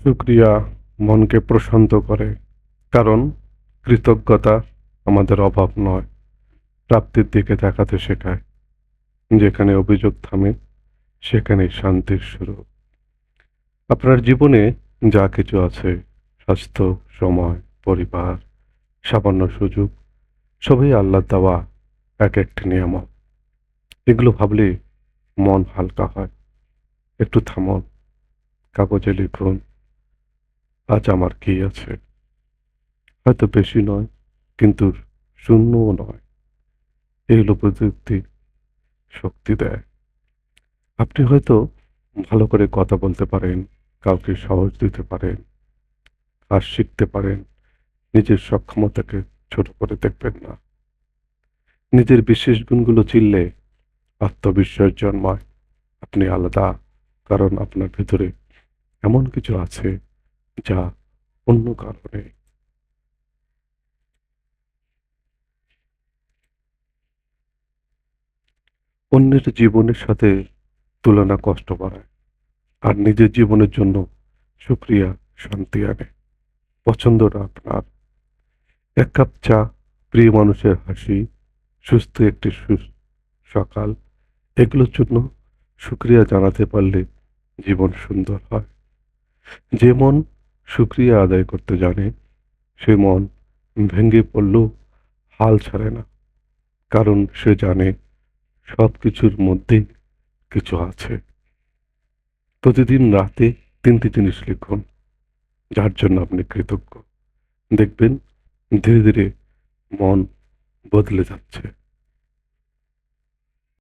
শুকরিয়া মনকে প্রশান্ত করে, কারণ কৃতজ্ঞতা আমাদের অভাব নয়, প্রাপ্তির দিকে তাকাতে শেখায়। যেখানে অভিযোগ থামে, সেখানেই শান্তির শুরু। আপনার জীবনে যা কিছু আছে, স্বাস্থ্য, সময়, পরিবার, সামান্য সুযোগ, সবই আল্লাহর দেওয়া এক একটি নিয়ামত। এগুলো ভাবলে মন হালকা হয়। একটু থামুন, কাগজে লিখুন, আজ আমার কি আছে। হয়তো বেশি নয়, কিন্তু শূন্যও নয়। এগুলো প্রযুক্তি শক্তি দেয়। আপনি হয়তো ভালো করে কথা বলতে পারেন, কাউকে সাহস দিতে পারেন, কাজ শিখতে পারেন। নিজের সক্ষমতাকে ছোট করে দেখবেন না। নিজের বিশেষ গুণগুলো চিনলে আত্মবিশ্বাস জন্মায়। আপনি আলাদা, কারণ আপনার ভেতরে এমন কিছু আছে যা অন্য কারো নেই। অন্যের জীবনের সাথে তুলনা কষ্ট বাড়ায়, আর নিজের জীবনের জন্য শুকরিয়া শান্তি আনে। পছন্দটা আপনার। এক কাপ চা, প্রিয় মানুষের হাসি, সুস্থ একটি সকাল, এগুলোর জন্য শুকরিয়া জানাতে পারলে জীবন সুন্দর হয়। যে মন শুকরিয়া আদায় করতে জানে, সে মন ভেঙে পড়লেও হাল ছাড়ে না, কারণ সে জানে সব কিছুর মধ্যেই কিছু আছে। প্রতিদিন রাতে 3টি জিনিস লিখুন যার জন্য আপনি কৃতজ্ঞ। দেখবেন ধীরে ধীরে মন বদলে যাচ্ছে।